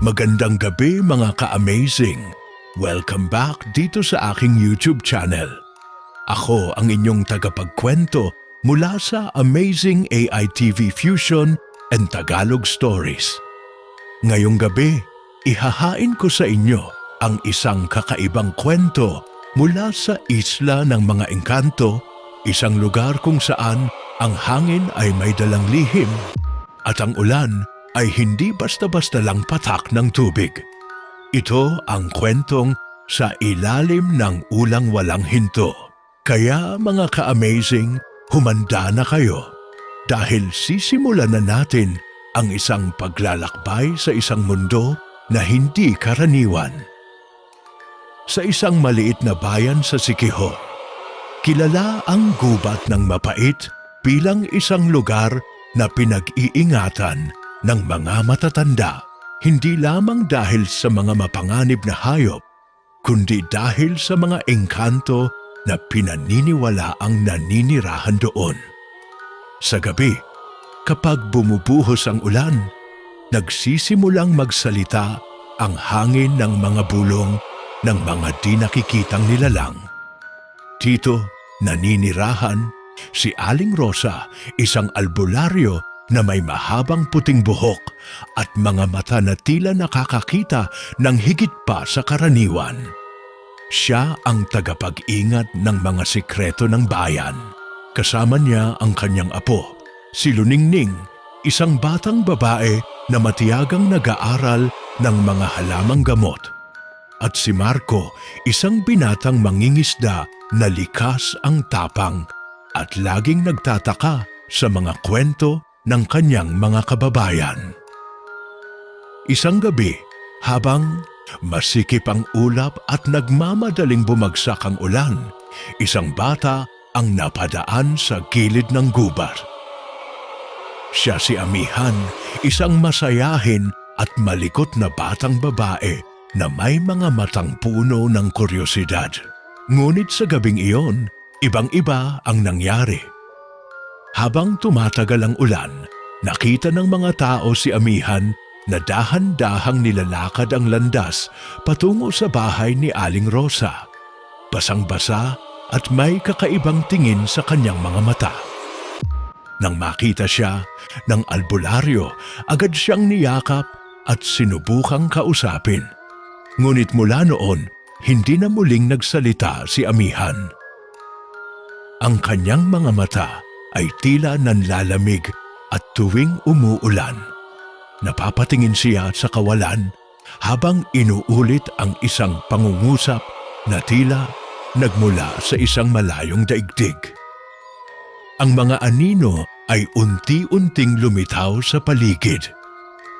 Magandang gabi mga ka-amazing! Welcome back dito sa aking YouTube channel. Ako ang inyong tagapagkwento mula sa Amazing AI TV Fusion and Tagalog Stories. Ngayong gabi, ihahain ko sa inyo ang isang kakaibang kwento mula sa Isla ng Mga Engkanto, isang lugar kung saan ang hangin ay may dalang lihim at ang ulan ay hindi basta-basta lang patak ng tubig. Ito ang kwentong Sa Ilalim ng Ulang Walang Hinto. Kaya mga ka-amazing, humanda na kayo dahil sisimulan na natin ang isang paglalakbay sa isang mundo na hindi karaniwan. Sa isang maliit na bayan sa Siquijor, kilala ang gubat ng mapait bilang isang lugar na pinag-iingatan ng mga matatanda, hindi lamang dahil sa mga mapanganib na hayop, kundi dahil sa mga engkanto na pinaniniwalaang naninirahan doon. Sa gabi, kapag bumubuhos ang ulan, nagsisimulang magsalita ang hangin ng mga bulong ng mga di nakikitang nilalang. Dito, naninirahan si Aling Rosa, isang albularyo na may mahabang puting buhok at mga mata na tila nakakakita ng higit pa sa karaniwan. Siya ang tagapag-ingat ng mga sikreto ng bayan. Kasama niya ang kanyang apo, si Luningning, isang batang babae na matiyagang nag-aaral ng mga halamang gamot. At si Marco, isang binatang mangingisda na likas ang tapang at laging nagtataka sa mga kwento ng kanyang mga kababayan. Isang gabi, habang masikip ang ulap at nagmamadaling bumagsak ang ulan, isang bata ang napadaan sa gilid ng gubat. Siya si Amihan, isang masayahin at malikot na batang babae na may mga matang puno ng kuryosidad. Ngunit sa gabing iyon, ibang-iba ang nangyari. Habang tumatagal ang ulan, nakita ng mga tao si Amihan na dahan-dahang nilalakad ang landas patungo sa bahay ni Aling Rosa. Basang-basa at may kakaibang tingin sa kanyang mga mata. Nang makita siya ng albularyo, agad siyang niyakap at sinubukang kausapin. Ngunit mula noon, hindi na muling nagsalita si Amihan. Ang kanyang mga mata ay tila nanlalamig at tuwing umuulan, napapatingin siya sa kawalan habang inuulit ang isang pangungusap na tila nagmula sa isang malayong daigdig. Ang mga anino ay unti-unting lumitaw sa paligid,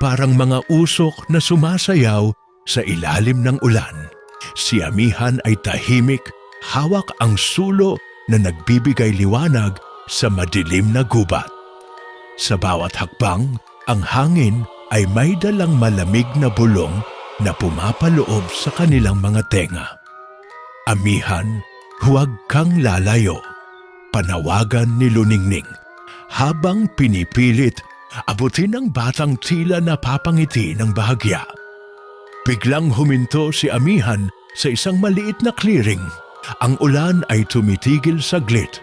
parang mga usok na sumasayaw sa ilalim ng ulan. Si Amihan ay tahimik, hawak ang sulo na nagbibigay liwanag sa madilim na gubat. Sa bawat hakbang, ang hangin ay may dalang malamig na bulong na pumapaloob sa kanilang mga tenga. Amihan, huwag kang lalayo, panawagan ni Luningning, habang pinipilit abutin ang batang tila napapangiti ng bahagya. Biglang huminto si Amihan sa isang maliit na clearing. Ang ulan ay tumitigil saglit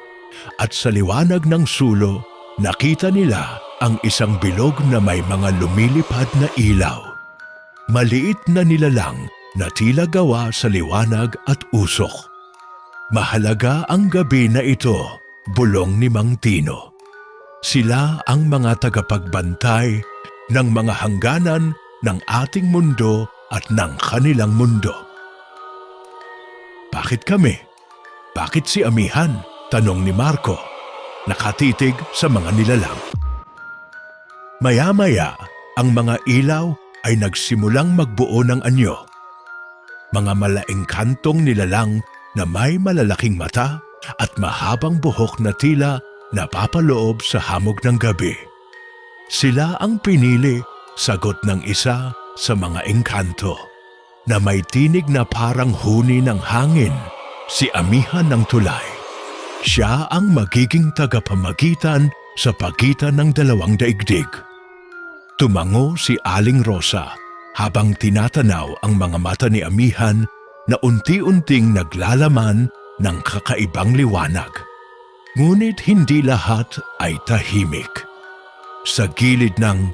at sa liwanag ng sulo, nakita nila ang isang bilog na may mga lumilipad na ilaw. Maliit na nilalang na tila gawa sa liwanag at usok. Mahalaga ang gabi na ito, bulong ni Mang Tino. Sila ang mga tagapagbantay ng mga hangganan ng ating mundo at ng kanilang mundo. Bakit kami? Bakit si Amihan? Tanong ni Marco, nakatitig sa mga nilalang. Maya-maya, ang mga ilaw ay nagsimulang magbuo ng anyo. Mga malaengkantong nilalang na may malalaking mata at mahabang buhok na tila napapaloob sa hamog ng gabi. Sila ang pinili, sagot ng isa sa mga engkanto, na may tinig na parang huni ng hangin, si Amihan ng Tulay. Siya ang magiging tagapamagitan sa pagitan ng dalawang daigdig. Tumango si Aling Rosa habang tinatanaw ang mga mata ni Amihan na unti-unting naglalaman ng kakaibang liwanag. Ngunit hindi lahat ay tahimik. Sa gilid ng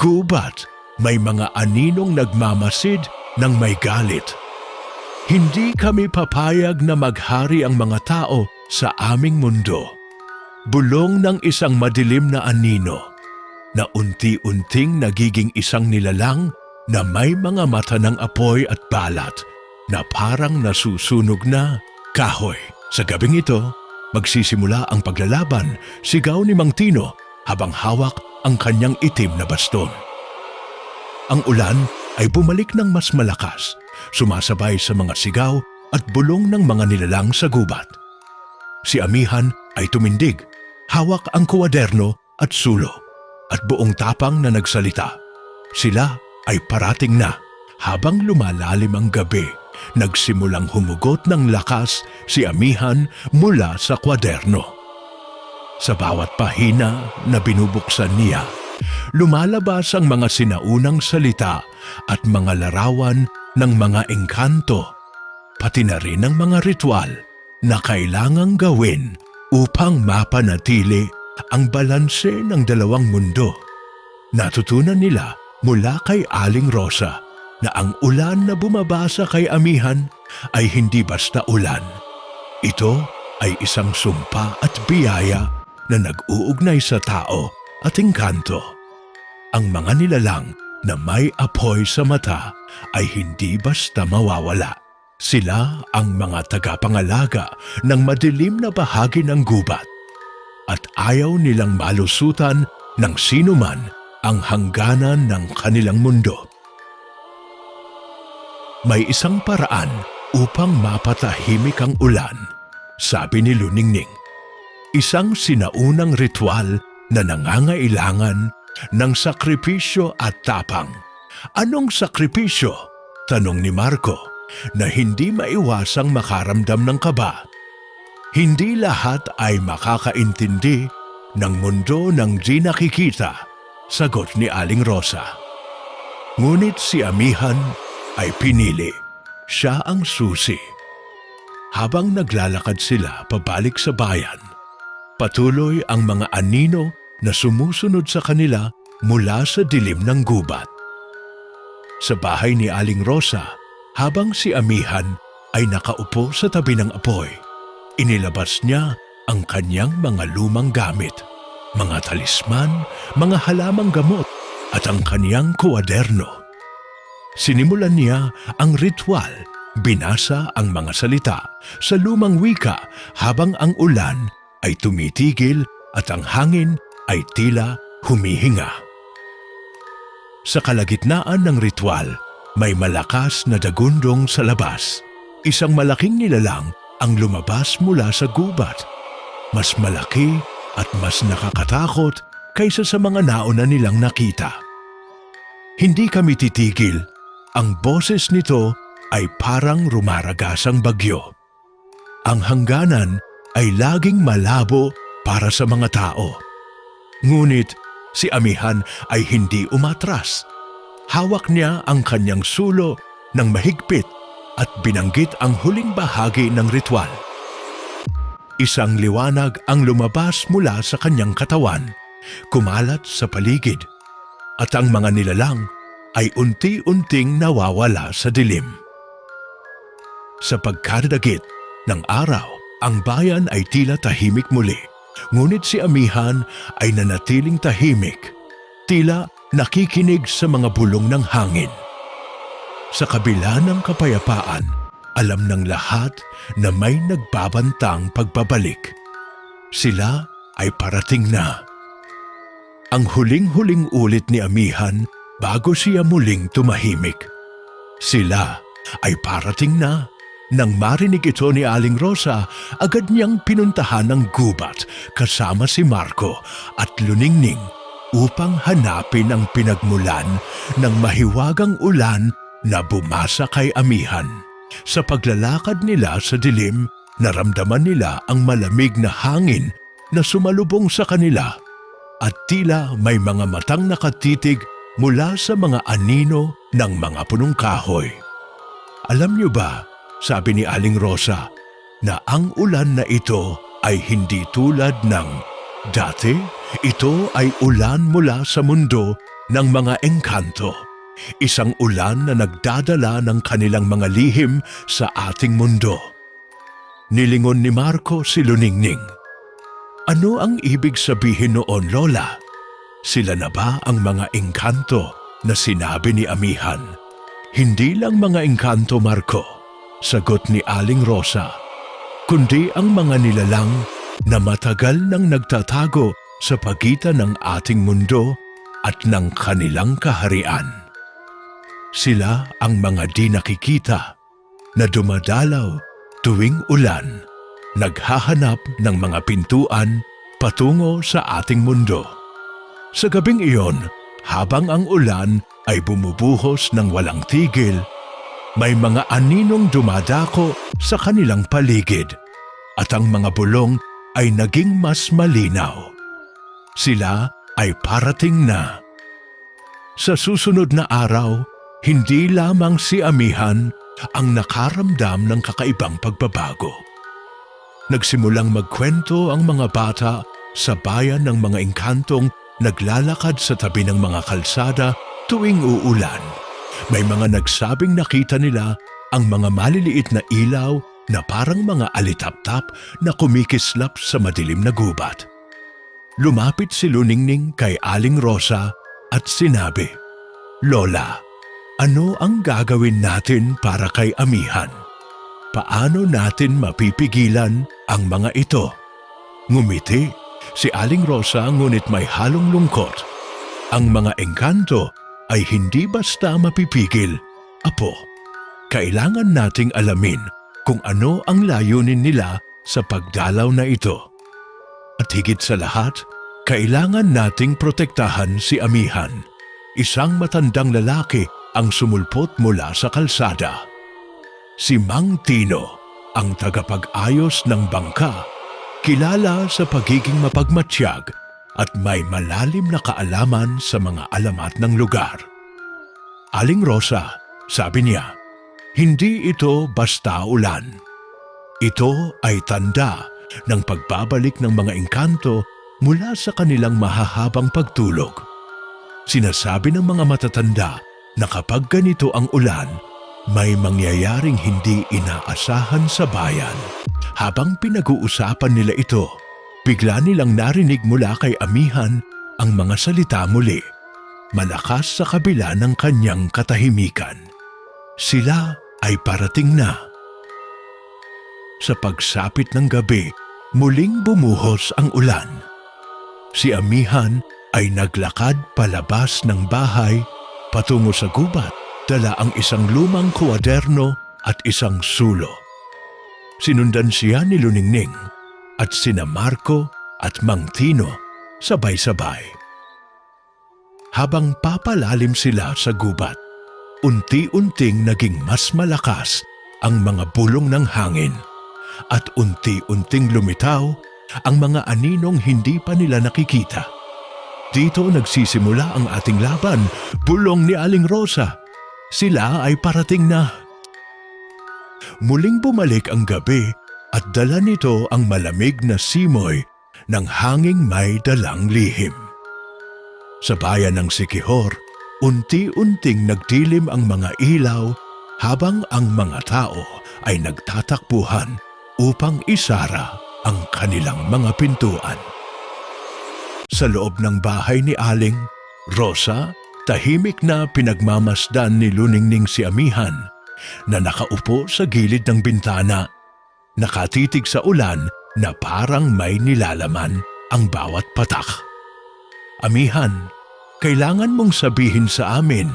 gubat, may mga aninong nagmamasid ng may galit. Hindi kami papayag na maghari ang mga tao sa aming mundo. Bulong ng isang madilim na anino na unti-unting nagiging isang nilalang na may mga mata ng apoy at balat na parang nasusunog na kahoy. Sa gabing ito, magsisimula ang paglalaban, sigaw ni Mang Tino habang hawak ang kanyang itim na baston. Ang ulan ay bumalik ng mas malakas, sumasabay sa mga sigaw at bulong ng mga nilalang sa gubat. Si Amihan ay tumindig, hawak ang kuwaderno at sulo, at buong tapang na nagsalita. Sila ay parating na. Habang lumalalim ang gabi, nagsimulang humugot ng lakas si Amihan mula sa kwaderno. Sa bawat pahina na binubuksan niya, lumalabas ang mga sinaunang salita at mga larawan ng mga engkanto, pati na rin ang mga ritual na kailangang gawin upang mapanatili ang balanse ng dalawang mundo. Natutunan nila mula kay Aling Rosa na ang ulan na bumabasa kay Amihan ay hindi basta ulan. Ito ay isang sumpa at biyaya na nag-uugnay sa tao at engkanto. Ang mga nilalang na may apoy sa mata ay hindi basta mawawala. Sila ang mga tagapangalaga ng madilim na bahagi ng gubat at ayaw nilang malusutan ng sinuman ang hangganan ng kanilang mundo. May isang paraan upang mapatahimik ang ulan, sabi ni Luningning. Isang sinaunang ritual na nangangailangan ng sakripisyo at tapang. Anong sakripisyo? Tanong ni Marco na hindi maiwasang makaramdam ng kaba. Hindi lahat ay makakaintindi ng mundo ng di nakikita, sagot ni Aling Rosa. Ngunit si Amihan ay pinili. Siya ang susi. Habang naglalakad sila pabalik sa bayan, patuloy ang mga anino na sumusunod sa kanila mula sa dilim ng gubat. Sa bahay ni Aling Rosa, habang si Amihan ay nakaupo sa tabi ng apoy, inilabas niya ang kanyang mga lumang gamit, mga talisman, mga halamang gamot at ang kanyang kuwaderno. Sinimulan niya ang ritual, binasa ang mga salita sa lumang wika habang ang ulan ay tumitigil at ang hangin ay tila humihinga. Sa kalagitnaan ng ritual, may malakas na dagundong sa labas. Isang malaking nilalang ang lumabas mula sa gubat. Mas malaki at mas nakakatakot kaysa sa mga nauna nilang nakita. Hindi kami titigil. Ang boses nito ay parang rumaragasang bagyo. Ang hangganan ay laging malabo para sa mga tao. Ngunit si Amihan ay hindi umatras. Hawak niya ang kanyang sulo ng mahigpit at binanggit ang huling bahagi ng ritual. Isang liwanag ang lumabas mula sa kanyang katawan, kumalat sa paligid, at ang mga nilalang ay unti-unting nawawala sa dilim. Sa pagkadagit ng araw, ang bayan ay tila tahimik muli, ngunit si Amihan ay nanatiling tahimik, tila nakikinig sa mga bulong ng hangin. Sa kabila ng kapayapaan, alam ng lahat na may nagbabantang pagbabalik. Sila ay parating na. Ang huling-huling ulit ni Amihan bago siya muling tumahimik. Sila ay parating na. Nang marinig ito ni Aling Rosa, agad niyang pinuntahan ang gubat kasama si Marco at Luningning upang hanapin ang pinagmulan ng mahiwagang ulan na bumasa kay Amihan. Sa paglalakad nila sa dilim, naramdaman nila ang malamig na hangin na sumalubong sa kanila at tila may mga matang nakatitig mula sa mga anino ng mga punong kahoy. Alam niyo ba, sabi ni Aling Rosa, na ang ulan na ito ay hindi tulad ng dati. Ito ay ulan mula sa mundo ng mga engkanto. Isang ulan na nagdadala ng kanilang mga lihim sa ating mundo. Nilingon ni Marco si Luningning. Ano ang ibig sabihin noon, Lola? Sila na ba ang mga engkanto na sinabi ni Amihan? Hindi lang mga engkanto, Marco, sagot ni Aling Rosa, kundi ang mga nilalang na matagal nang nagtatago sa pagitan ng ating mundo at ng kanilang kaharian. Sila ang mga di nakikita na dumadalaw tuwing ulan, naghahanap ng mga pintuan patungo sa ating mundo. Sa gabing iyon, habang ang ulan ay bumubuhos ng walang tigil, may mga aninong dumadako sa kanilang paligid at ang mga bulong ay naging mas malinaw. Sila ay parating na. Sa susunod na araw, hindi lamang si Amihan ang nakaramdam ng kakaibang pagbabago. Nagsimulang magkwento ang mga bata sa bayan ng mga engkantong naglalakad sa tabi ng mga kalsada tuwing uulan. May mga nagsabing nakita nila ang mga maliliit na ilaw na parang mga alitap-tap na kumikislap sa madilim na gubat. Lumapit si Luningning kay Aling Rosa at sinabi, Lola, ano ang gagawin natin para kay Amihan? Paano natin mapipigilan ang mga ito? Ngumiti si Aling Rosa ngunit may halong lungkot. Ang mga engkanto ay hindi basta mapipigil, Apo. Kailangan nating alamin kung ano ang layunin nila sa pagdalaw na ito. At higit sa lahat, kailangan nating protektahan si Amihan, isang matandang lalaki ang sumulpot mula sa kalsada. Si Mang Tino, ang tagapag-ayos ng bangka, kilala sa pagiging mapagmatsyag at may malalim na kaalaman sa mga alamat ng lugar. Aling Rosa, sabi niya, hindi ito basta ulan. Ito ay tanda ng pagbabalik ng mga engkanto mula sa kanilang mahahabang pagtulog. Sinasabi ng mga matatanda na kapag ganito ang ulan, may mangyayaring hindi inaasahan sa bayan. Habang pinag-uusapan nila ito, bigla nilang narinig mula kay Amihan ang mga salita muli, malakas sa kabila ng kanyang katahimikan. Sila ay parating na. Sa pagsapit ng gabi, muling bumuhos ang ulan. Si Amihan ay naglakad palabas ng bahay patungo sa gubat, dala ang isang lumang kwaderno at isang sulo. Sinundan siya ni Luningning at sina Marco at Mang Tino sabay-sabay. Habang papalalim sila sa gubat, unti-unting naging mas malakas ang mga bulong ng hangin at unti-unting lumitaw ang mga aninong hindi pa nila nakikita. Dito nagsisimula ang ating laban, bulong ni Aling Rosa. Sila ay parating na. Muling bumalik ang gabi at dala nito ang malamig na simoy ng hanging may dalang lihim. Sa bayan ng Siquijor, unti-unting nagdilim ang mga ilaw habang ang mga tao ay nagtatakbuhan upang isara ang kanilang mga pintuan. Sa loob ng bahay ni Aling Rosa, tahimik na pinagmamasdan ni Luningning si Amihan na nakaupo sa gilid ng bintana, nakatitig sa ulan na parang may nilalaman ang bawat patak. Amihan, kailangan mong sabihin sa amin,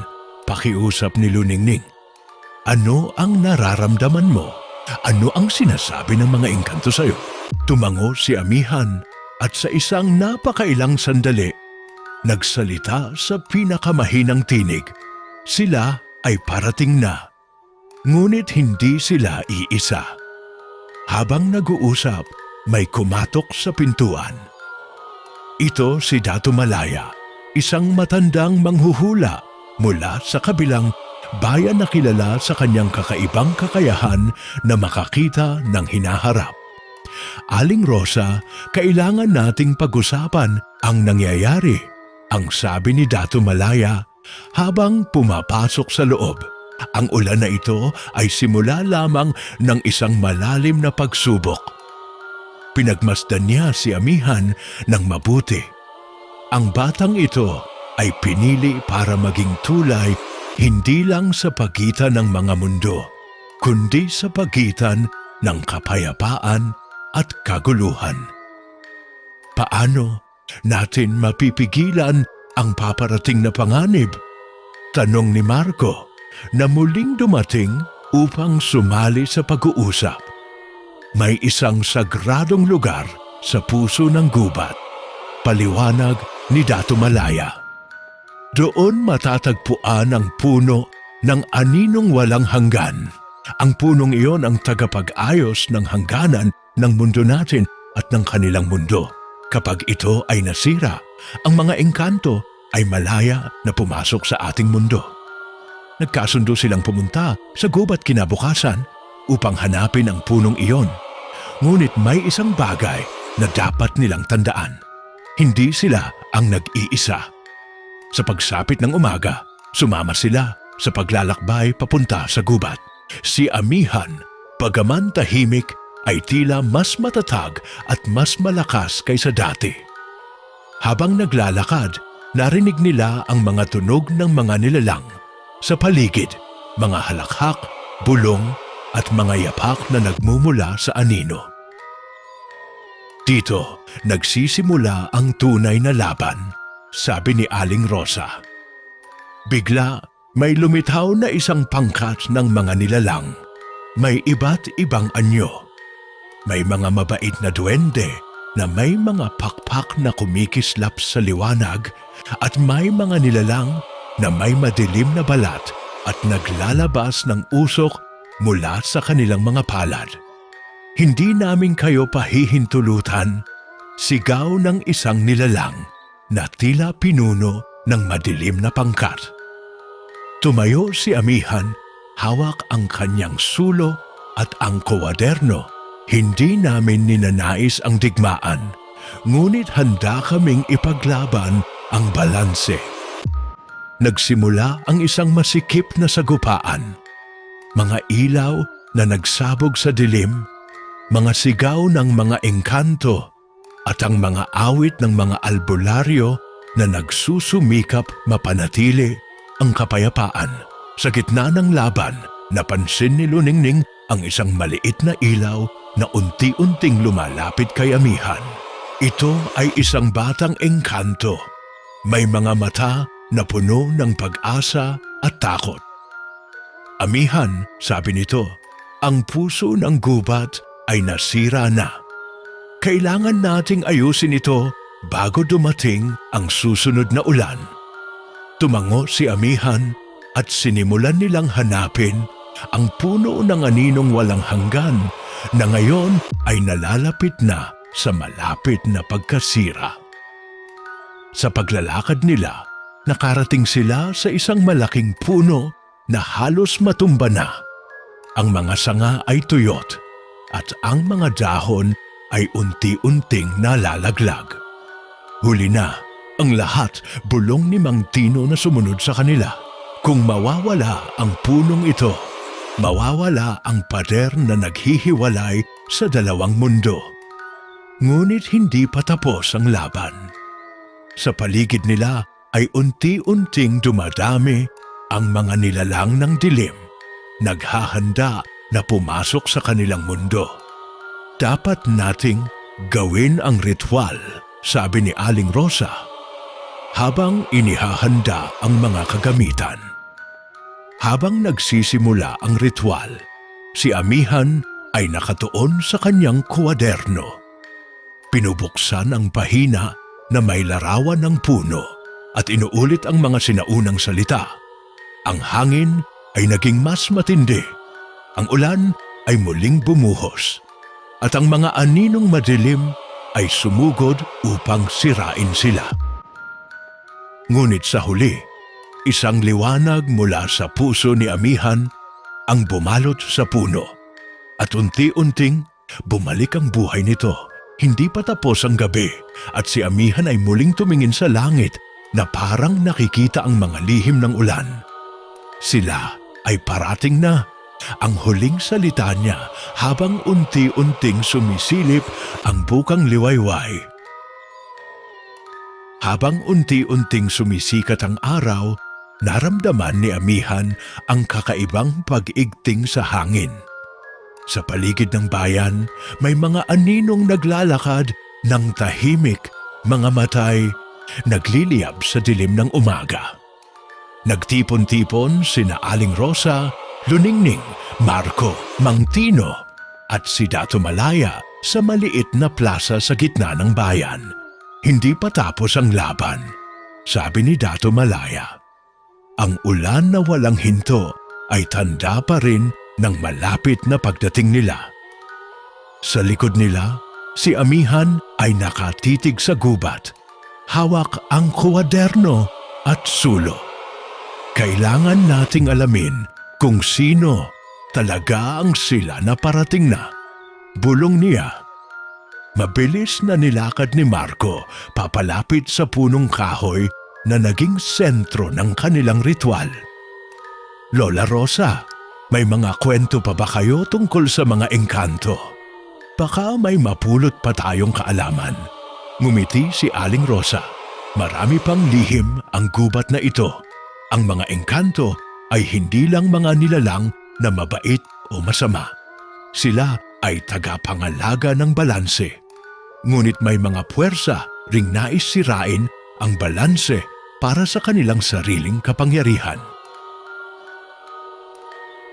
pakiusap ni Luningning. Ano ang nararamdaman mo? Ano ang sinasabi ng mga engkanto sa'yo? Tumango si Amihan at sa isang napakailang sandali, nagsalita sa pinakamahinang tinig. Sila ay parating na. Ngunit hindi sila iisa. Habang nag-uusap, may kumatok sa pintuan. Ito si Dato Malaya, isang matandang manghuhula mula sa kabilang bayan na kilala sa kanyang kakaibang kakayahan na makakita ng hinaharap. Aling Rosa, kailangan nating pag-usapan ang nangyayari, ang sabi ni Dato Malaya habang pumapasok sa loob. Ang ulan na ito ay simula lamang ng isang malalim na pagsubok. Pinagmasdan niya si Amihan ng mabuti. Ang batang ito ay pinili para maging tulay hindi lang sa pagitan ng mga mundo, kundi sa pagitan ng kapayapaan at kaguluhan. Paano natin mapipigilan ang paparating na panganib? Tanong ni Marco na muling dumating upang sumali sa pag-uusap. May isang sagradong lugar sa puso ng gubat, paliwanag ni Dato Malaya. Doon matatagpuan ang puno ng aninong walang hanggan. Ang punong iyon ang tagapag-ayos ng hangganan ng mundo natin at ng kanilang mundo. Kapag ito ay nasira, ang mga engkanto ay malaya na pumasok sa ating mundo. Nagkasundo silang pumunta sa gubat kinabukasan upang hanapin ang punong iyon. Ngunit may isang bagay na dapat nilang tandaan. Hindi sila ang nag-iisa. Sa pagsapit ng umaga, sumama sila sa paglalakbay papunta sa gubat. Si Amihan, bagaman tahimik, ay tila mas matatag at mas malakas kaysa dati. Habang naglalakad, narinig nila ang mga tunog ng mga nilalang. Sa paligid, mga halakhak, bulong at mga yapak na nagmumula sa anino. Dito, nagsisimula ang tunay na laban, sabi ni Aling Rosa. Bigla, may lumitaw na isang pangkat ng mga nilalang. May iba't ibang anyo. May mga mabait na duwende na may mga pakpak na kumikislap sa liwanag at may mga nilalang na may madilim na balat at naglalabas ng usok mula sa kanilang mga palad. Hindi namin kayo pahihintulutan, sigaw ng isang nilalang na tila pinuno ng madilim na pangkat. Tumayo si Amihan, hawak ang kanyang sulo at ang kwaderno. Hindi namin ninanais ang digmaan, ngunit handa kaming ipaglaban ang balanse. Nagsimula ang isang masikip na sagupaan. Mga ilaw na nagsabog sa dilim, mga sigaw ng mga engkanto, at ang mga awit ng mga albularyo na nagsusumikap mapanatili ang kapayapaan. Sa gitna ng laban, napansin ni Luningning ang isang maliit na ilaw na unti-unting lumalapit kay Amihan. Ito ay isang batang engkanto. May mga mata na puno ng pag-asa at takot. Amihan, sabi nito, ang puso ng gubat ay nasira na. Kailangan nating ayusin ito bago dumating ang susunod na ulan. Tumango si Amihan at sinimulan nilang hanapin ang puno ng aninong walang hanggan na ngayon ay nalalapit na sa malapit na pagkasira. Sa paglalakad nila, nakarating sila sa isang malaking puno na halos matumba na. Ang mga sanga ay tuyot at ang mga dahon ay unti-unting nalalaglag. Huli na, ang lahat bulong ni Mang Tino na sumunod sa kanila. Kung mawawala ang punong ito, mawawala ang pader na naghihiwalay sa dalawang mundo. Ngunit hindi pa tapos ang laban. Sa paligid nila ay unti-unting dumadami ang mga nilalang ng dilim, naghahanda na pumasok sa kanilang mundo. Dapat nating gawin ang ritual, sabi ni Aling Rosa, habang inihahanda ang mga kagamitan. Habang nagsisimula ang ritual, si Amihan ay nakatuon sa kanyang kwaderno. Pinubuksan ang pahina na may larawan ng puno at inuulit ang mga sinaunang salita. Ang hangin ay naging mas matindi. Ang ulan ay muling bumuhos. At ang mga aninong madilim ay sumugod upang sirain sila. Ngunit sa huli, Isang liwanag mula sa puso ni Amihan ang bumalot sa puno at unti-unting bumalik ang buhay nito. Hindi pa tapos ang gabi at si Amihan ay muling tumingin sa langit na parang nakikita ang mga lihim ng ulan. Sila ay parating na. Ang huling salita niya habang unti-unting sumisilip ang bukang liwayway. Habang unti-unting sumisikat ang araw, naramdaman ni Amihan ang kakaibang pag-igting sa hangin. Sa paligid ng bayan, may mga aninong naglalakad ng tahimik, mga matay, nagliliyab sa dilim ng umaga. Nagtipon-tipon sina Aling Rosa, Luningning, Marco, Mang Tino at si Dato Malaya sa maliit na plaza sa gitna ng bayan. Hindi pa tapos ang laban, sabi ni Dato Malaya. Ang ulan na walang hinto ay tanda pa rin ng malapit na pagdating nila. Sa likod nila, si Amihan ay nakatitig sa gubat. Hawak ang kwaderno at sulo. Kailangan nating alamin kung sino talaga ang sila na parating na. Bulong niya. Mabilis na nilakad ni Marco papalapit sa punong kahoy na naging sentro ng kanilang ritual. Lola Rosa, may mga kwento pa ba kayo tungkol sa mga engkanto? Baka may mapulot pa tayong kaalaman. Ngumiti si Aling Rosa. Marami pang lihim ang gubat na ito. Ang mga engkanto ay hindi lang mga nilalang na mabait o masama. Sila ay tagapangalaga ng balanse. Ngunit may mga puwersa ring nais sirain ang balanse para sa kanilang sariling kapangyarihan.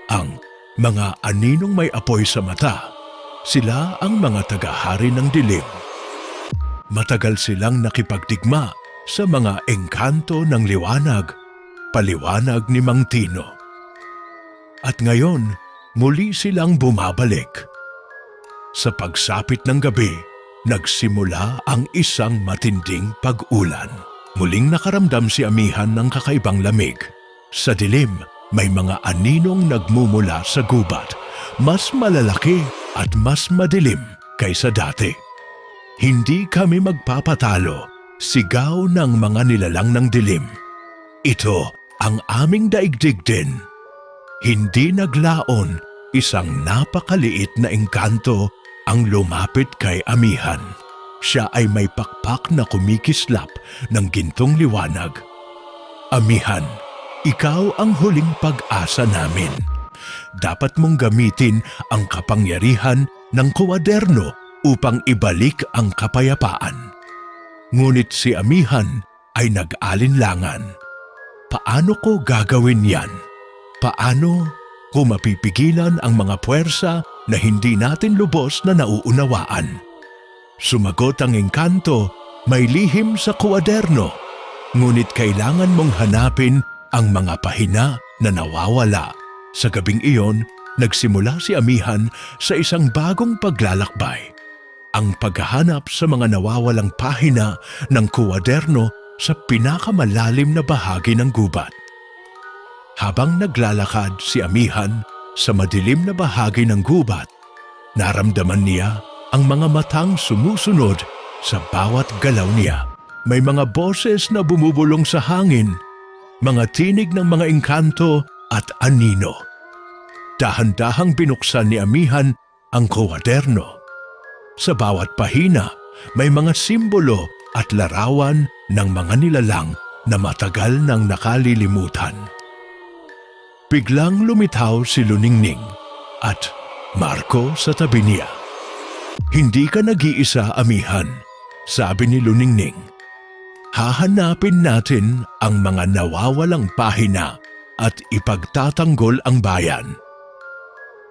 Ang mga aninong may apoy sa mata, sila ang mga tagahari ng dilim. Matagal silang nakipagdigma sa mga engkanto ng liwanag, paliwanag ni Mang Tino. At ngayon, muli silang bumabalik. Sa pagsapit ng gabi, nagsimula ang isang matinding pag-ulan. Muling nakaramdam si Amihan ng kakaibang lamig. Sa dilim, may mga aninong nagmumula sa gubat, mas malalaki at mas madilim kaysa dati. Hindi kami magpapatalo, sigaw ng mga nilalang ng dilim. Ito ang aming daigdig din. Hindi naglaon, isang napakaliit na engkanto ang lumapit kay Amihan. Siya ay may pakpak na kumikislap ng gintong liwanag. Amihan, ikaw ang huling pag-asa namin. Dapat mong gamitin ang kapangyarihan ng kwaderno upang ibalik ang kapayapaan. Ngunit si Amihan ay nag-alinlangan. Paano ko gagawin yan? Paano ko mapipigilan ang mga puwersa na hindi natin lubos na nauunawaan? Sumagot ang engkanto, may lihim sa kwaderno. Ngunit kailangan mong hanapin ang mga pahina na nawawala. Sa gabing iyon, nagsimula si Amihan sa isang bagong paglalakbay. Ang paghahanap sa mga nawawalang pahina ng kwaderno sa pinakamalalim na bahagi ng gubat. Habang naglalakad si Amihan sa madilim na bahagi ng gubat, naramdaman niya ang mga matang sumusunod sa bawat galaw niya. May mga boses na bumubulong sa hangin, mga tinig ng mga engkanto at anino. Dahan-dahang binuksan ni Amihan ang kwaderno. Sa bawat pahina, may mga simbolo at larawan ng mga nilalang na matagal nang nakalilimutan. Biglang lumitaw si Luningning at Marco sa tabi niya. Hindi ka nag-iisa, Amihan, sabi ni Luningning. Hahanapin natin ang mga nawawalang pahina at ipagtatanggol ang bayan.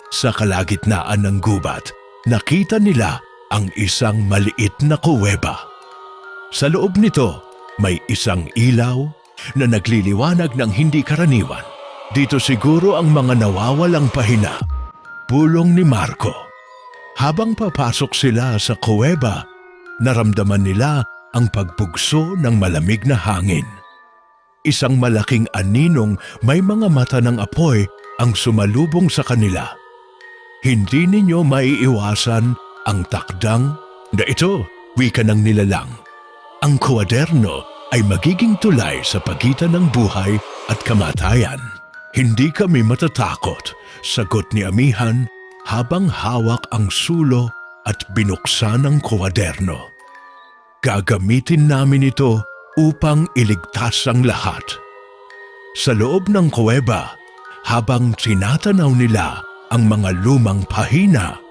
Sa kalagitnaan ng gubat, nakita nila ang isang maliit na kuweba. Sa loob nito, may isang ilaw na nagliliwanag ng hindi karaniwan. Dito siguro ang mga nawawalang pahina, bulong ni Marco. Habang papasok sila sa kuweba, naramdaman nila ang pagbugso ng malamig na hangin. isang malaking aninong may mga mata ng apoy ang sumalubong sa kanila. Hindi ninyo maiiwasan ang takdang na ito, wika ng nilalang. Ang kwaderno ay magiging tulay sa pagitan ng buhay at kamatayan. Hindi kami matatakot, sagot ni Amihan habang hawak ang sulo at binuksan ang kwaderno. Gagamitin namin ito upang iligtas ang lahat. Sa loob ng kuweba, habang tinatanaw nila ang mga lumang pahina,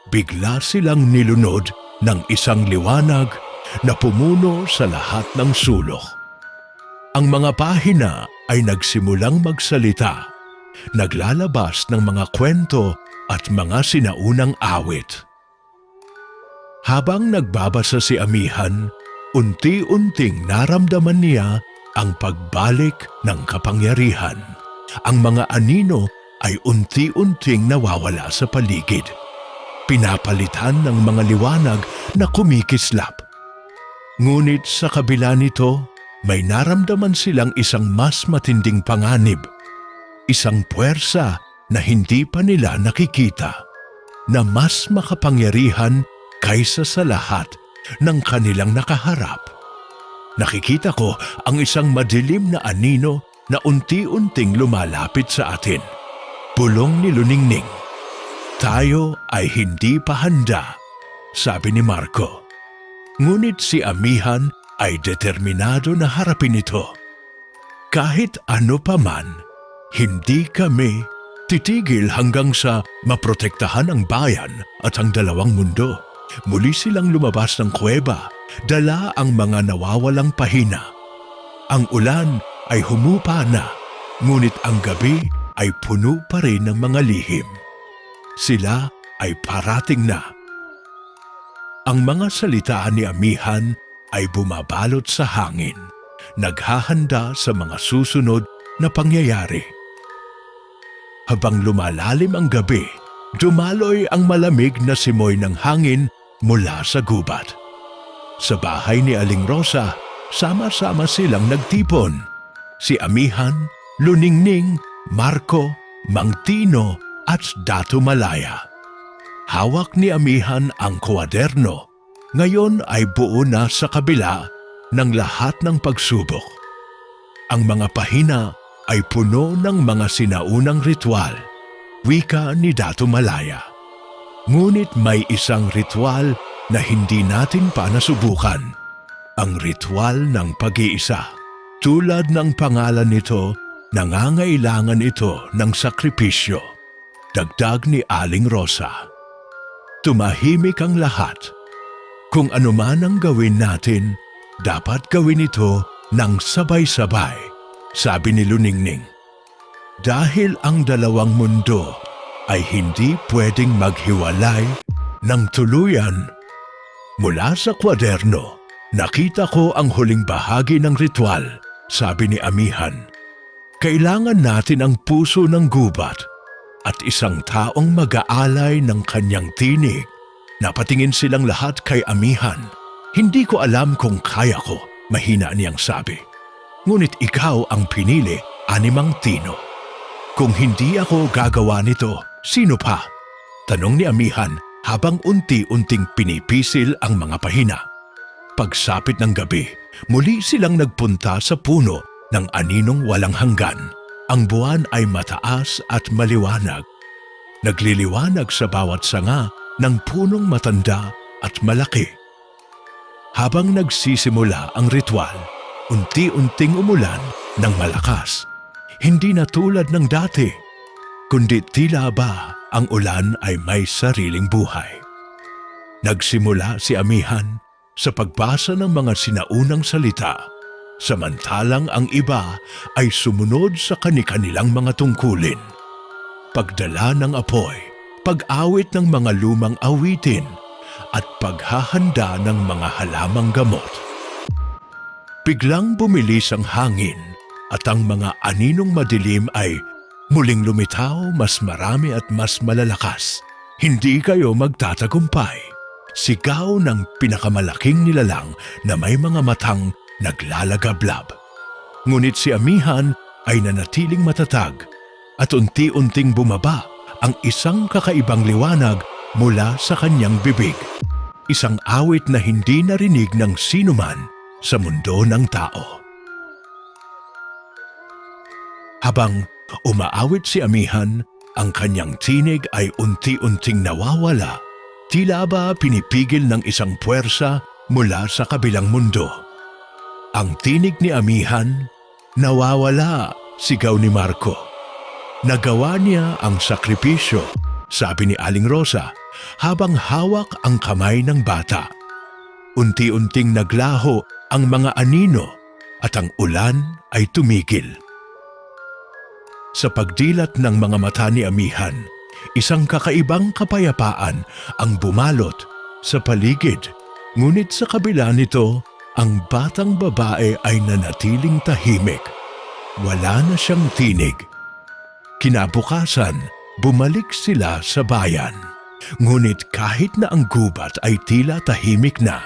bigla silang nilunod ng isang liwanag na pumuno sa lahat ng sulok. Ang mga pahina ay nagsimulang magsalita, naglalabas ng mga kwento at mga sinaunang awit. Habang nagbabasa si Amihan, unti-unting naramdaman niya ang pagbalik ng kapangyarihan. Ang mga anino ay unti-unting nawawala sa paligid. Pinapalitan ng mga liwanag na kumikislap. Ngunit sa kabila nito, may naramdaman silang isang mas matinding panganib. Isang puwersa na hindi pa nila nakikita, na mas makapangyarihan kaysa sa lahat ng kanilang nakaharap. Nakikita ko ang isang madilim na anino na unti-unting lumalapit sa atin. Bulong ni Luningning. Tayo ay hindi pa handa, sabi ni Marco. Ngunit si Amihan ay determinado na harapin ito. Kahit ano pa man, hindi kami titigil hanggang sa maprotektahan ang bayan at ang dalawang mundo. Muli silang lumabas ng kuweba, dala ang mga nawawalang pahina. Ang ulan ay humupa na, ngunit ang gabi ay puno pa rin ng mga lihim. Sila ay parating na. Ang mga salita ni Amihan ay bumabalot sa hangin, naghahanda sa mga susunod na pangyayari. Habang lumalalim ang gabi, dumaloy ang malamig na simoy ng hangin mula sa gubat. Sa bahay ni Aling Rosa, sama-sama silang nagtipon. Si Amihan, Luningning, Marco, Mang Tino at Dato Malaya. Hawak ni Amihan ang kwaderno. Ngayon ay buo na sa kabila ng lahat ng pagsubok. Ang mga pahina ay puno ng mga sinaunang ritual, wika ni Dato Malaya. Ngunit may isang ritual na hindi natin pa nasubukan. Ang ritual ng pag-iisa. Tulad ng pangalan nito, nangangailangan ito ng sakripisyo. Dagdag ni Aling Rosa. Tumahimik ang lahat. Kung ano man ang gawin natin, dapat gawin ito ng sabay-sabay, sabi ni Luningning. Dahil ang dalawang mundo ay hindi pwedeng maghiwalay ng tuluyan. Mula sa kwaderno, nakita ko ang huling bahagi ng ritual, sabi ni Amihan. Kailangan natin ang puso ng gubat at isang taong mag-aalay ng kanyang tinig. Napatingin silang lahat kay Amihan. Hindi ko alam kung kaya ko, mahina niyang sabi. Ngunit ikaw ang pinili, ani Mang Tino. Kung hindi ako gagawa nito, sino pa? Tanong ni Amihan habang unti-unting pinipisil ang mga pahina. Pagsapit ng gabi, muli silang nagpunta sa puno ng aninong walang hanggan. Ang buwan ay mataas at maliwanag. Nagliliwanag sa bawat sanga ng punong matanda at malaki. Habang nagsisimula ang ritual, unti-unting umulan ng malakas. Hindi na tulad ng dati, kundi tila ba ang ulan ay may sariling buhay. Nagsimula si Amihan sa pagbasa ng mga sinaunang salita, samantalang ang iba ay sumunod sa kani-kanilang mga tungkulin. Pagdala ng apoy, pag-awit ng mga lumang awitin, at paghahanda ng mga halamang gamot. Biglang bumilis ang hangin at ang mga aninong madilim ay muling lumitaw, mas marami at mas malalakas. Hindi kayo magtatagumpay. Sigaw ng pinakamalaking nilalang na may mga matang naglalagablab. Ngunit si Amihan ay nanatiling matatag at unti-unting bumaba ang isang kakaibang liwanag mula sa kanyang bibig. Isang awit na hindi narinig ng sinuman sa mundo ng tao. Habang umaawit si Amihan, ang kanyang tinig ay unti-unting nawawala, tila ba pinipigil ng isang puwersa mula sa kabilang mundo. Ang tinig ni Amihan, nawawala, sigaw ni Marco. Nagawa niya ang sakripisyo, sabi ni Aling Rosa, habang hawak ang kamay ng bata. Unti-unting naglaho ang mga anino at ang ulan ay tumigil. Sa pagdilat ng mga mata ni Amihan, isang kakaibang kapayapaan ang bumalot sa paligid. Ngunit sa kabila nito, ang batang babae ay nanatiling tahimik. Wala na siyang tinig. Kinabukasan, bumalik sila sa bayan. Ngunit kahit na ang gubat ay tila tahimik na,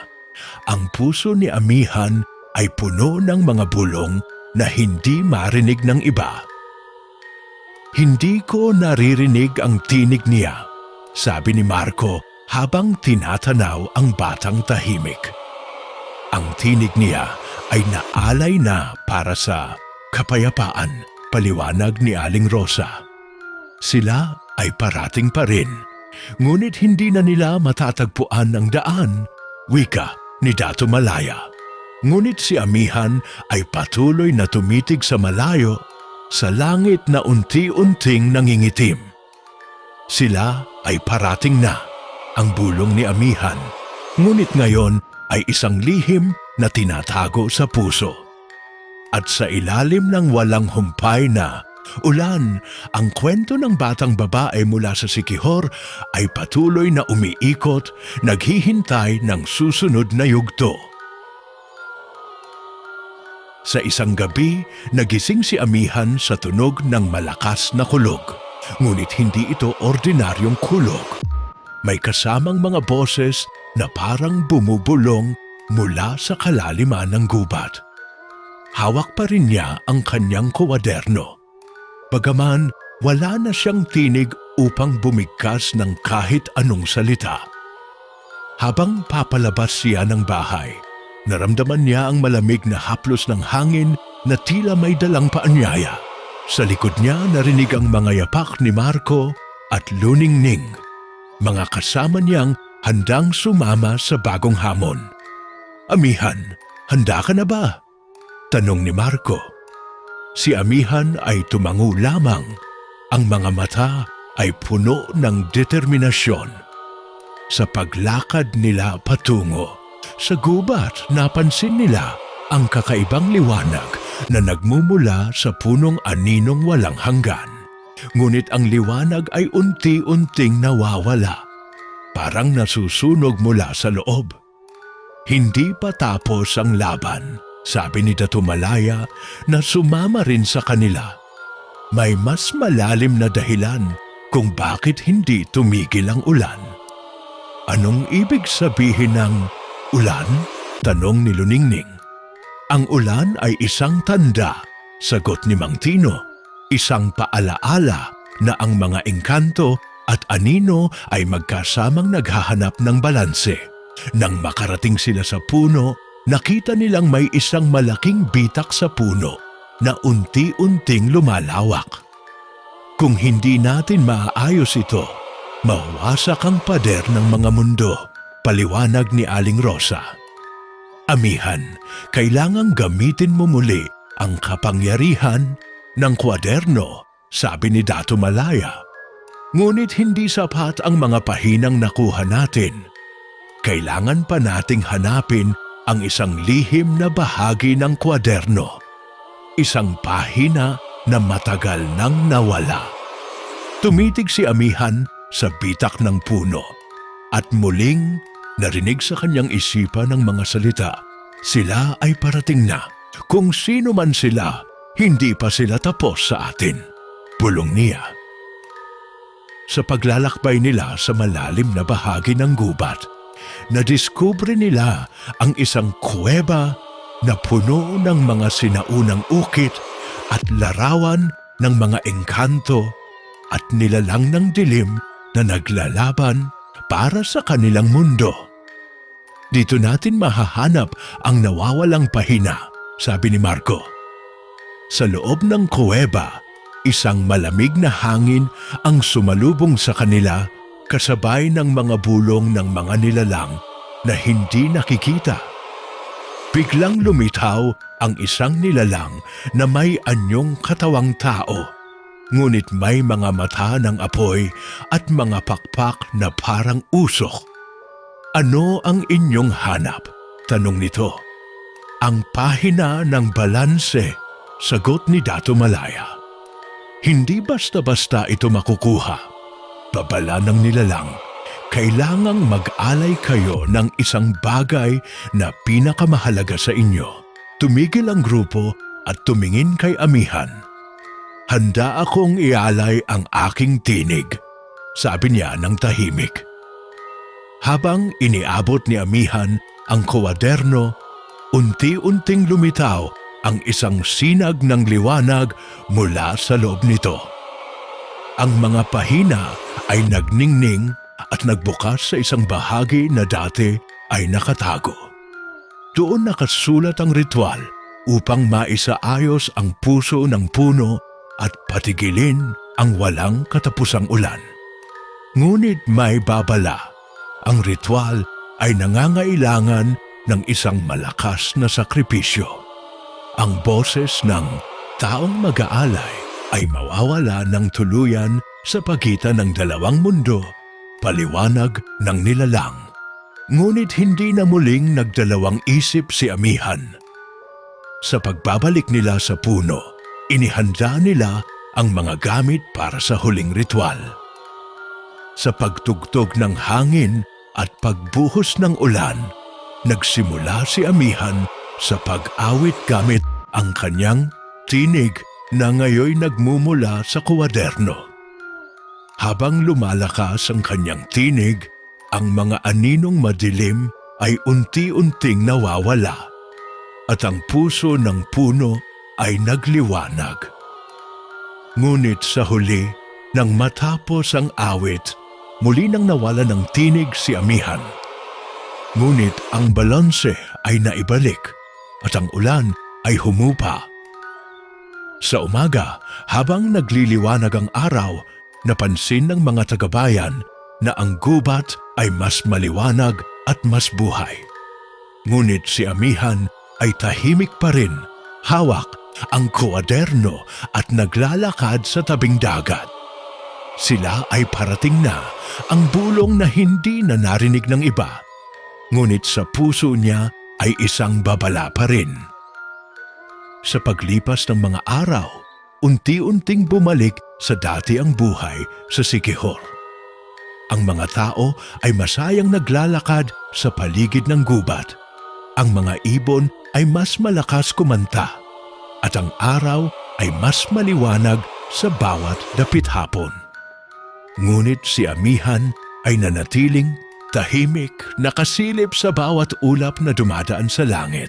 ang puso ni Amihan ay puno ng mga bulong na hindi marinig ng iba. Hindi ko naririnig ang tinig niya, sabi ni Marco habang tinatanaw ang batang tahimik. Ang tinig niya ay naalay na para sa kapayapaan, paliwanag ni Aling Rosa. Sila ay parating pa rin, ngunit hindi na nila matatagpuan ang daan, wika ni Dato Malaya. Ngunit si Amihan ay patuloy na tumitig sa malayo, sa langit na unti-unting nangingitim. Sila ay parating na, ang bulong ni Amihan, ngunit ngayon ay isang lihim na tinatago sa puso. At sa ilalim ng walang humpay na ulan, ang kwento ng batang babae mula sa Siquijor ay patuloy na umiikot, naghihintay ng susunod na yugto. Sa isang gabi, nagising si Amihan sa tunog ng malakas na kulog. Ngunit hindi ito ordinaryong kulog. May kasamang mga boses na parang bumubulong mula sa kalaliman ng gubat. Hawak pa rin niya ang kanyang kwaderno. Bagaman wala na siyang tinig upang bumigkas ng kahit anong salita. Habang papalabas siya ng bahay, naramdaman niya ang malamig na haplos ng hangin na tila may dalang paanyaya. Sa likod niya narinig ang mga yapak ni Marco at Luningning, mga kasama niyang handang sumama sa bagong hamon. Amihan, handa ka na ba? Tanong ni Marco. Si Amihan ay tumango lamang. Ang mga mata ay puno ng determinasyon. Sa paglakad nila patungo sa gubat, napansin nila ang kakaibang liwanag na nagmumula sa punong aninong walang hanggan. Ngunit ang liwanag ay unti-unting nawawala, parang nasusunog mula sa loob. Hindi pa tapos ang laban, sabi ni Dato Malaya na sumama rin sa kanila. May mas malalim na dahilan kung bakit hindi tumigil ang ulan. Anong ibig sabihin ng ulan? Tanong ni Luningning. Ang ulan ay isang tanda, sagot ni Mang Tino. Isang paalaala na ang mga engkanto at anino ay magkasamang naghahanap ng balanse. Nang makarating sila sa puno, nakita nilang may isang malaking bitak sa puno na unti-unting lumalawak. Kung hindi natin maaayos ito, mawawasak ang pader ng mga mundo, paliwanag ni Aling Rosa. Amihan, kailangang gamitin mo muli ang kapangyarihan ng kwaderno, sabi ni Dato Malaya. Ngunit hindi sapat ang mga pahinang nakuha natin. Kailangan pa nating hanapin ang isang lihim na bahagi ng kwaderno. Isang pahina na matagal nang nawala. Tumitig si Amihan sa bitak ng puno at muling narinig sa kanyang isipan ng mga salita. Sila ay parating na. Kung sino man sila, hindi pa sila tapos sa atin. Bulong niya. Sa paglalakbay nila sa malalim na bahagi ng gubat, nadiskubre nila ang isang kuweba na puno ng mga sinaunang ukit at larawan ng mga engkanto at nilalang ng dilim na naglalaban para sa kanilang mundo. Dito natin mahahanap ang nawawalang pahina, sabi ni Marco. Sa loob ng kuweba, isang malamig na hangin ang sumalubong sa kanila kasabay ng mga bulong ng mga nilalang na hindi nakikita. Biglang lumitaw ang isang nilalang na may anyong katawang tao, ngunit may mga mata ng apoy at mga pakpak na parang usok. Ano ang inyong hanap? Tanong nito. Ang pahina ng balanse, sagot ni Dato Malaya. Hindi basta-basta ito makukuha. Babala ng nilalang, kailangang mag-alay kayo ng isang bagay na pinakamahalaga sa inyo. Tumigil ang grupo at tumingin kay Amihan. Handa akong ialay ang aking tinig, sabi niya ng tahimik. Habang iniabot ni Amihan ang kwaderno, unti-unting lumitaw ang isang sinag ng liwanag mula sa loob nito. Ang mga pahina ay nagningning at nagbukas sa isang bahagi na dati ay nakatago. Doon nakasulat ang ritual upang maisaayos ang puso ng puno at patigilin ang walang katapusang ulan. Ngunit may babala. Ang ritual ay nangangailangan ng isang malakas na sakripisyo. Ang boses ng taong mag-aalay ay mawawala ng tuluyan sa pagitan ng dalawang mundo, paliwanag ng nilalang. Ngunit hindi na muling nagdalawang isip si Amihan. Sa pagbabalik nila sa puno, inihanda nila ang mga gamit para sa huling ritual. Sa pagtugtog ng hangin at pagbuhos ng ulan, nagsimula si Amihan sa pag-awit gamit ang kanyang tinig na ngayoy nagmumula sa kwaderno. Habang lumalakas ang kanyang tinig, ang mga aninong madilim ay unti-unting nawawala at ang puso ng puno ay nagliwanag. Ngunit sa huli, nang matapos ang awit, muli nang nawala ng tinig si Amihan. Ngunit ang balanse ay naibalik at ang ulan ay humupa. Sa umaga, habang nagliliwanag ang araw, napansin ng mga tagabayan na ang gubat ay mas maliwanag at mas buhay. Ngunit si Amihan ay tahimik pa rin, hawak ang kwaderno at naglalakad sa tabing dagat. Sila ay parating na, ang bulong na hindi na narinig ng iba. Ngunit sa puso niya ay isang babala pa rin. Sa paglipas ng mga araw, unti-unting bumalik sa dati ang buhay sa Siquijor. Ang mga tao ay masayang naglalakad sa paligid ng gubat. Ang mga ibon ay mas malakas kumanta at ang araw ay mas maliwanag sa bawat dapit hapon. Ngunit si Amihan ay nanatiling tahimik, nakasilip sa bawat ulap na dumadaan sa langit.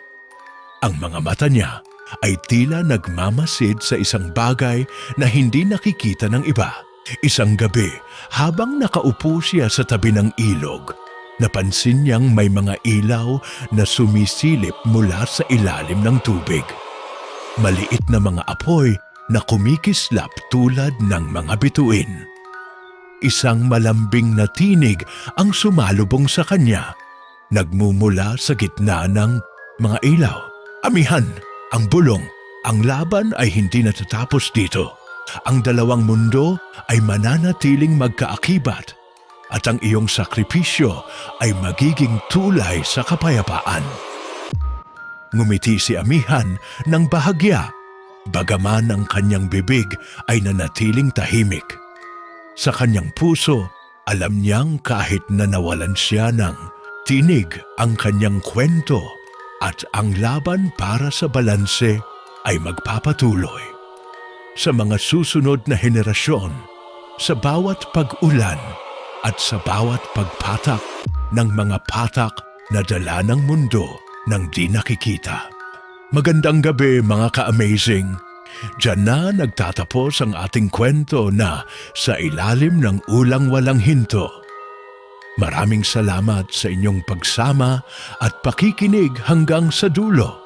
Ang mga mata niya ay tila nagmamasid sa isang bagay na hindi nakikita ng iba. Isang gabi, habang nakaupo siya sa tabi ng ilog, napansin niyang may mga ilaw na sumisilip mula sa ilalim ng tubig. Maliit na mga apoy na kumikislap tulad ng mga bituin. Isang malambing na tinig ang sumalubong sa kanya, nagmumula sa gitna ng mga ilaw. Amihan, ang bulong, ang laban ay hindi natatapos dito. Ang dalawang mundo ay mananatiling magkaakibat at ang iyong sakripisyo ay magiging tulay sa kapayapaan. Ngumiti si Amihan ng bahagya, bagaman ang kanyang bibig ay nanatiling tahimik. Sa kanyang puso, alam niyang kahit na nawalan siya ng tinig ang kanyang kwento at ang laban para sa balanse ay magpapatuloy. Sa mga susunod na henerasyon, sa bawat pag-ulan at sa bawat pagpatak ng mga patak na dala ng mundo ng di nakikita, Magandang gabi mga ka-amazing. Diyan na nagtatapos ang ating kwento na Sa Ilalim ng Ulang Walang Hinto. Maraming salamat sa inyong pagsama at pakikinig hanggang sa dulo.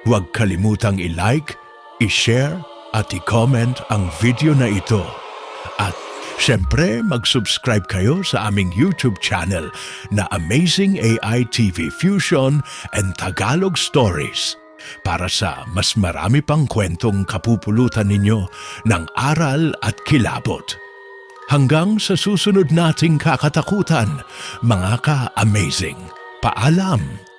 Huwag kalimutang i-like, i-share at i-comment ang video na ito. At syempre mag-subscribe kayo sa aming YouTube channel na Amazing AI TV Fusion and Tagalog Stories para sa mas marami pang kwentong kapupulutan ninyo ng aral at kilabot. Hanggang sa susunod nating kakatakutan, mga ka-amazing. Paalam!